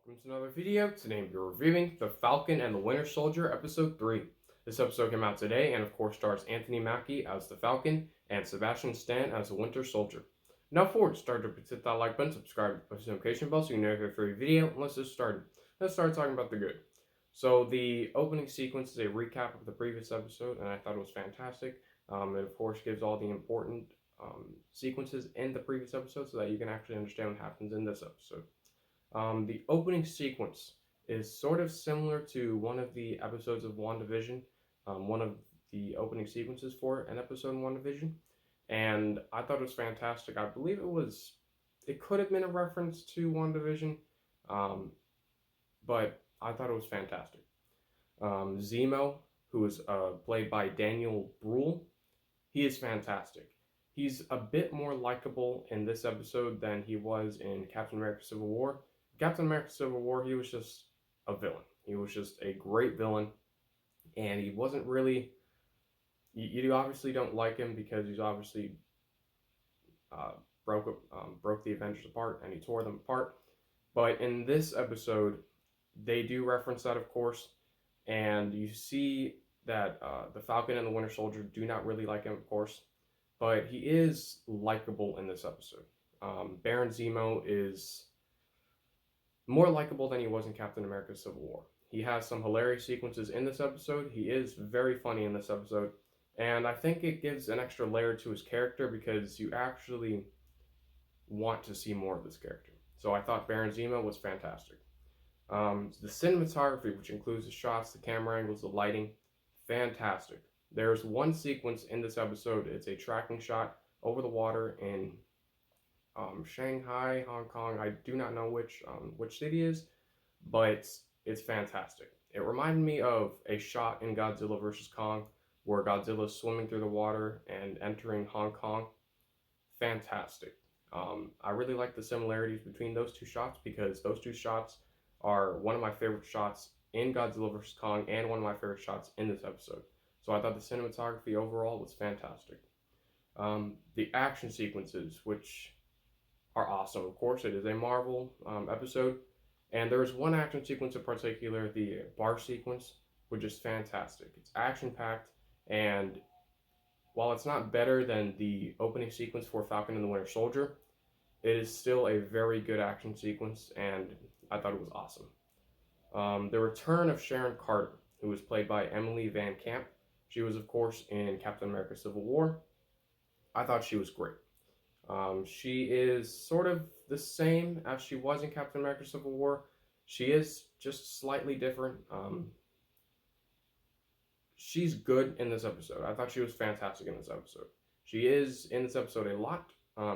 Welcome to another video. Today we're reviewing The Falcon and the Winter Soldier, Episode 3. This episode came out today and of course stars Anthony Mackie as the Falcon and Sebastian Stan as the Winter Soldier. Now before we start, don't forget to hit that like button, subscribe, post notification bell so you know if every video. Let's just start. Let's start talking about the good. So the opening sequence is a recap of the previous episode and I thought it was fantastic. It of course gives all the important sequences in the previous episode so that you can actually understand what happens in this episode. The opening sequence is sort of similar to one of the episodes of WandaVision, one of the opening sequences for an episode in WandaVision, and I thought it was fantastic. I believe it could have been a reference to WandaVision, but I thought it was fantastic. Zemo, who is played by Daniel Bruhl, he is fantastic. He's a bit more likable in this episode than he was in Captain America Civil War. Captain America Civil War, he was just a villain. He was just a great villain, and he wasn't really... You obviously don't like him because he's obviously broke the Avengers apart, and he tore them apart. But in this episode, they do reference that, of course, and you see that the Falcon and the Winter Soldier do not really like him, of course, but he is likable in this episode. Baron Zemo is more likable than he was in Captain America Civil War. He has some hilarious sequences in this episode. He is very funny in this episode. And I think it gives an extra layer to his character because you actually want to see more of this character. So I thought Baron Zemo was fantastic. The cinematography, which includes the shots, the camera angles, the lighting, fantastic. There's one sequence in this episode. It's a tracking shot over the water in Shanghai, Hong Kong. I do not know which city it is, but it's fantastic. It reminded me of a shot in Godzilla vs. Kong where Godzilla is swimming through the water and entering Hong Kong. Fantastic. I really like the similarities between those two shots because those two shots are one of my favorite shots in Godzilla vs. Kong and one of my favorite shots in this episode. So I thought the cinematography overall was fantastic. The action sequences, which are awesome. Of course, it is a Marvel episode, and there is one action sequence in particular, the bar sequence, which is fantastic. It's action-packed, and while it's not better than the opening sequence for Falcon and the Winter Soldier, it is still a very good action sequence, and I thought it was awesome. The return of Sharon Carter, who was played by Emily Van Camp. She was, of course, in Captain America Civil War. I thought she was great. She is sort of the same as she was in Captain America Civil War. She is just slightly different. She's good in this episode. I thought she was fantastic in this episode. She is in this episode a lot.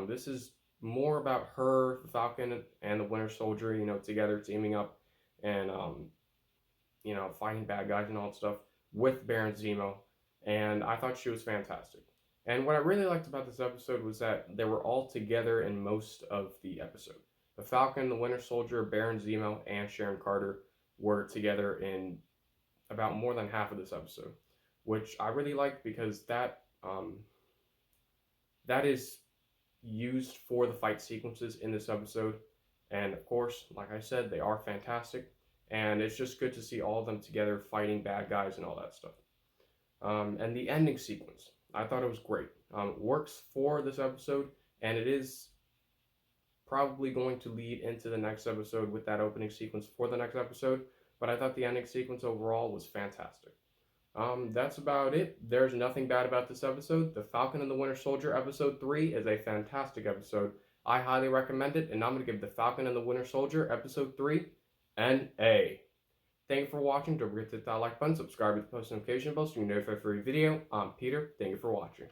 This is more about her, the Falcon, and the Winter Soldier, together teaming up and, fighting bad guys and all that stuff with Baron Zemo. And I thought she was fantastic. And what I really liked about this episode was that they were all together in most of the episode. The Falcon, the Winter Soldier, Baron Zemo, and Sharon Carter were together in about more than half of this episode, which I really liked because that is used for the fight sequences in this episode. And of course, like I said, they are fantastic. And it's just good to see all of them together fighting bad guys and all that stuff. And the ending sequence, I thought it was great. It works for this episode, and it is probably going to lead into the next episode with that opening sequence for the next episode, but I thought the ending sequence overall was fantastic. That's about it. There's nothing bad about this episode. The Falcon and the Winter Soldier Episode 3 is a fantastic episode. I highly recommend it, and I'm going to give The Falcon and the Winter Soldier Episode 3 an A. Thank you for watching. Don't forget to hit that like button, subscribe with the post notification bell so you know if I have a free video. I'm Peter. Thank you for watching.